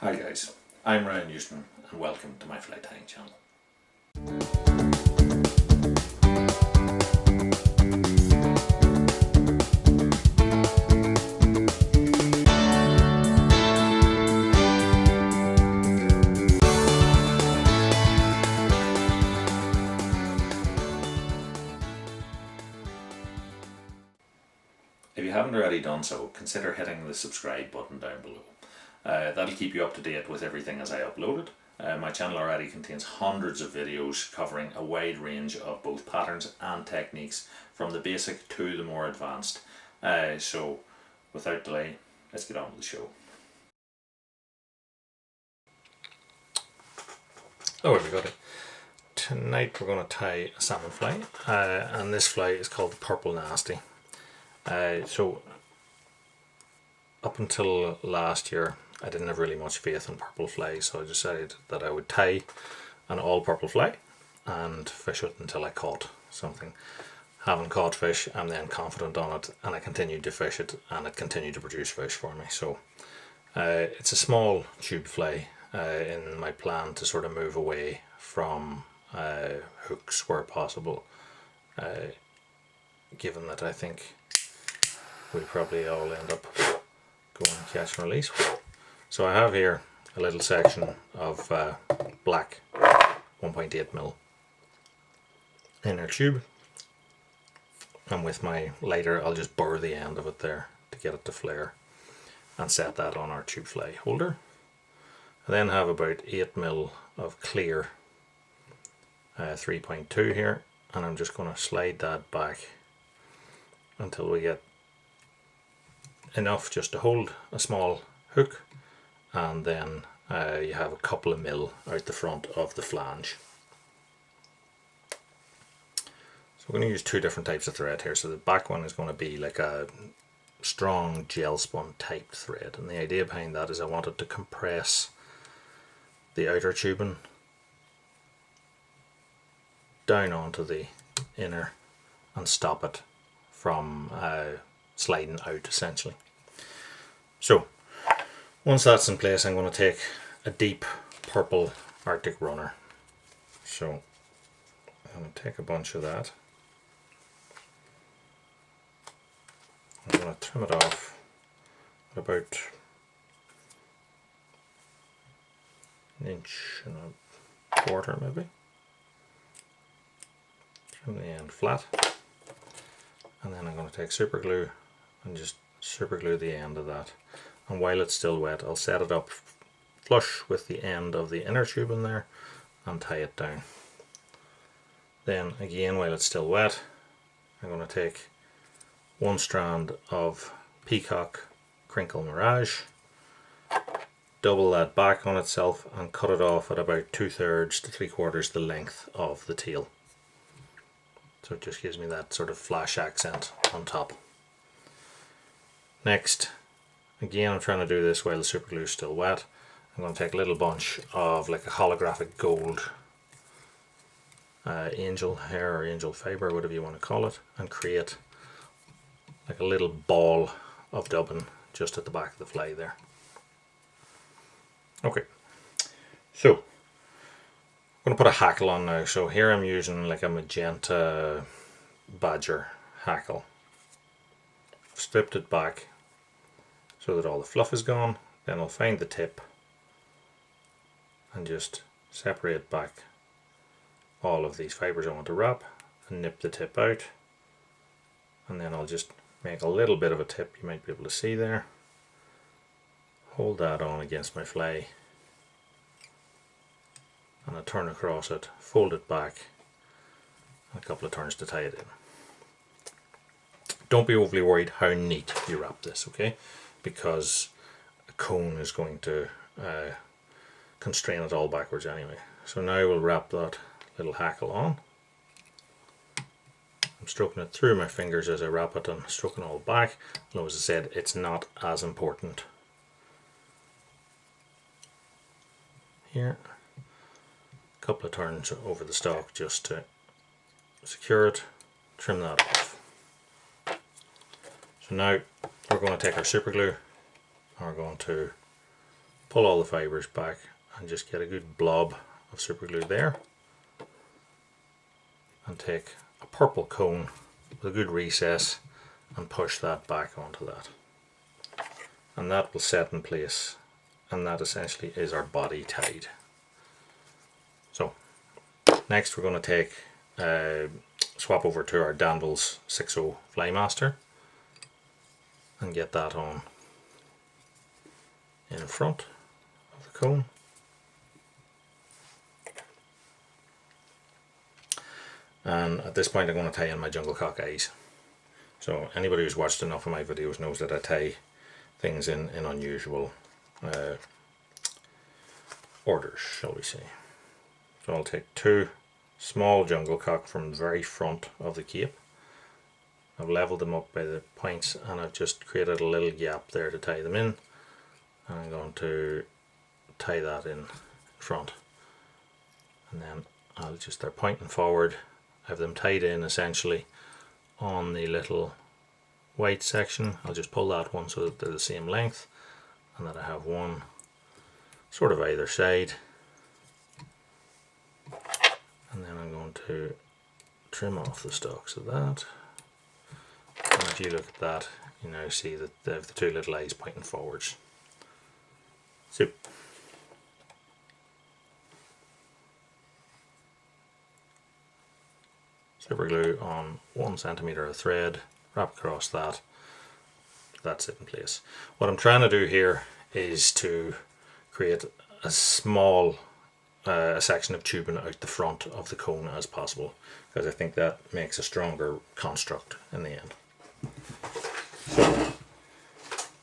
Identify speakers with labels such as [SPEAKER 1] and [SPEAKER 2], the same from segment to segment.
[SPEAKER 1] Hi guys, I'm Ryan Newsman and welcome to my fly tying channel. If you haven't already done so, consider hitting the subscribe button down below. That'll keep you up to date with everything as I upload it. My channel already contains hundreds of videos covering a wide range of both patterns and techniques, from the basic to the more advanced. So without delay, let's get on with the show. Oh, everybody. Tonight we're going to tie a salmon fly, and this fly is called the Purple Nasty. So up until last year I didn't have really much faith in purple flies, so I decided that I would tie an all purple fly and fish it until I caught something. Having caught fish, I'm then confident on it, and I continued to fish it, and it continued to produce fish for me. So it's a small tube fly in my plan to sort of move away from hooks where possible, given that I think we'll probably all end up going catch and release. So I have here a little section of black 1.8mm inner tube, and with my lighter I'll just burr the end of it there to get it to flare and set that on our tube fly holder. I then have about 8mm of clear 3.2 here, and I'm just going to slide that back until we get enough just to hold a small hook, and then you have a couple of mil out the front of the flange. So we're going to use two different types of thread here. So the back one is going to be like a strong gel spun type thread, and the idea behind that is I wanted to compress the outer tubing down onto the inner and stop it from sliding out essentially. So once that's in place, I'm going to take a deep purple Arctic runner. So I'm going to take a bunch of that. I'm going to trim it off at about an inch and a quarter maybe. Trim the end flat. And then I'm going to take super glue and just super glue the end of that, and while it's still wet I'll set it up flush with the end of the inner tube in there and tie it down. Then again, while it's still wet, I'm going to take one strand of Peacock Crinkle Mirage, double that back on itself and cut it off at about 2/3 to 3/4 the length of the tail. So it just gives me that sort of flash accent on top. Next, again I'm trying to do this while the super glue is still wet. I'm going to take a little bunch of like a holographic gold angel hair or angel fibre, whatever you want to call it, and create like a little ball of dubbing just at the back of the fly there. Okay, so I'm going to put a hackle on now. So here I'm using like a magenta badger hackle. I've stripped it back so that all the fluff is gone. Then I'll find the tip and just separate back all of these fibres I want to wrap and nip the tip out, and then I'll just make a little bit of a tip you might be able to see there. Hold that on against my fly and I turn across it, fold it back, and a couple of turns to tie it in. Don't be overly worried how neat you wrap this, okay? Because a cone is going to constrain it all backwards anyway. So now we'll wrap that little hackle on. I'm stroking it through my fingers as I wrap it and stroking all back. And as I said, it's not as important. Here, a couple of turns over the stalk just to secure it, trim that off. So now we're going to take our super glue and we're going to pull all the fibres back and just get a good blob of super glue there, and take a purple cone with a good recess and push that back onto that, and that will set in place, and that essentially is our body tied. So next we're going to take swap over to our Danville's 6.0 Flymaster and get that on in front of the cone. And at this point I'm going to tie in my jungle cock eyes. So anybody who's watched enough of my videos knows that I tie things in unusual orders, shall we say. So I'll take two small jungle cock from the very front of the cape. I've leveled them up by the points and I've just created a little gap there to tie them in, and I'm going to tie that in front, and then I'll just, they're pointing forward, I have them tied in essentially on the little white section. I'll just pull that one so that they're the same length, and that I have one sort of either side, and then I'm going to trim off the stalks of that. And if you look at that, you now see that they have the two little eyes pointing forwards. So super glue on 1 centimeter of thread, wrap across that, that's it in place. What I'm trying to do here is to create a small section of tubing out the front of the cone as possible, because I think that makes a stronger construct in the end. So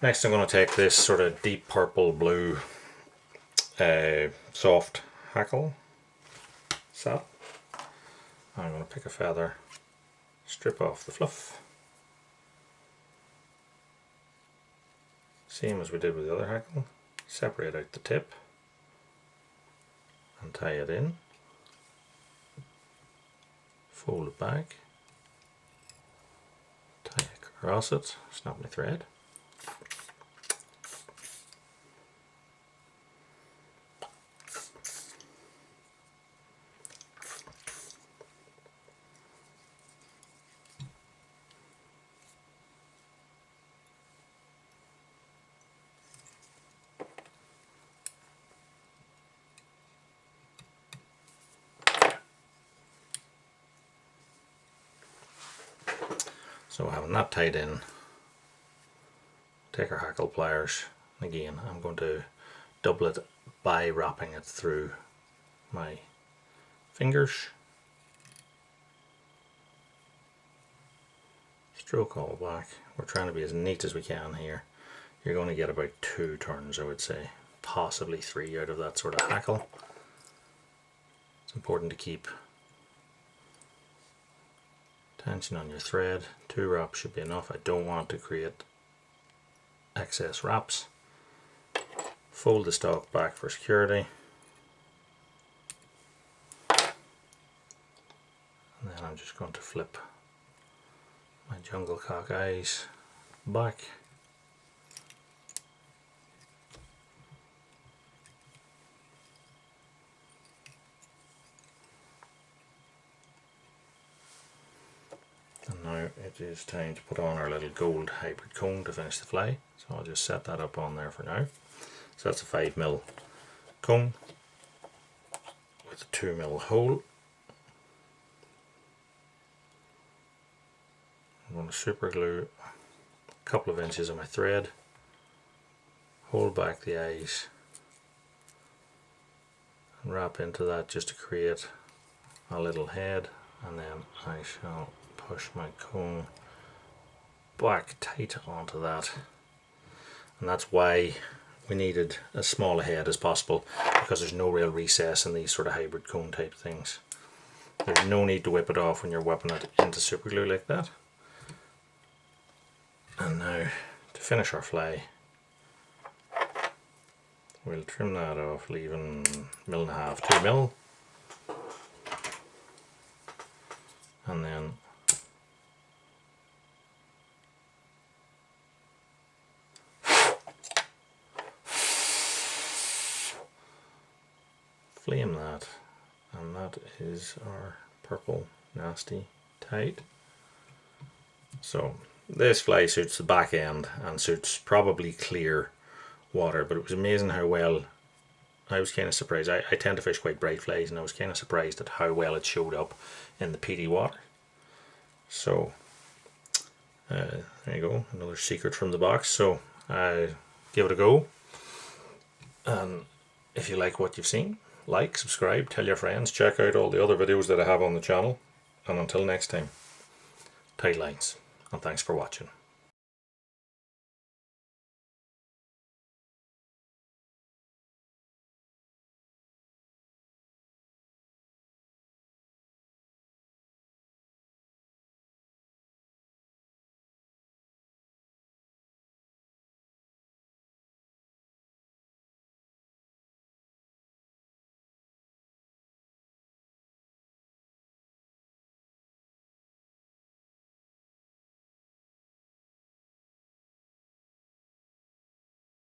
[SPEAKER 1] next I'm going to take this sort of deep purple blue soft hackle sap. I'm going to pick a feather, strip off the fluff, same as we did with the other hackle, separate out the tip and tie it in, fold it back, tie it across it, snap my thread, so having that tied in, take our hackle pliers, and again I'm going to double it by wrapping it through my fingers, stroke all back. We're trying to be as neat as we can here. You're going to get about 2 turns, I would say, possibly 3 out of that sort of hackle. It's important to keep tension on your thread. 2 wraps should be enough. I don't want to create excess wraps. Fold the stalk back for security, and then I'm just going to flip my jungle cock eyes back, and now it is time to put on our little gold hybrid cone to finish the fly. So I'll just set that up on there for now. So that's a 5mm cone with a 2mm hole. I'm going to super glue a couple of inches of my thread, hold back the eyes and wrap into that just to create a little head, and then I shall push my cone back tight onto that. And that's why we needed as small a head as possible, because there's no real recess in these sort of hybrid cone type things. There's no need to whip it off when you're whipping it into super glue like that. And now to finish our fly, we'll trim that off, leaving 1.5mm, 2mm, and then flame that, and that is our purple nasty tide. So this fly suits the back end and suits probably clear water, but it was amazing how well, I was kind of surprised. I tend to fish quite bright flies, and I was kind of surprised at how well it showed up in the peaty water. So there you go, another secret from the box. So give it a go, and if you like what you've seen, like, subscribe, tell your friends, check out all the other videos that I have on the channel, and until next time, tight lines, and thanks for watching.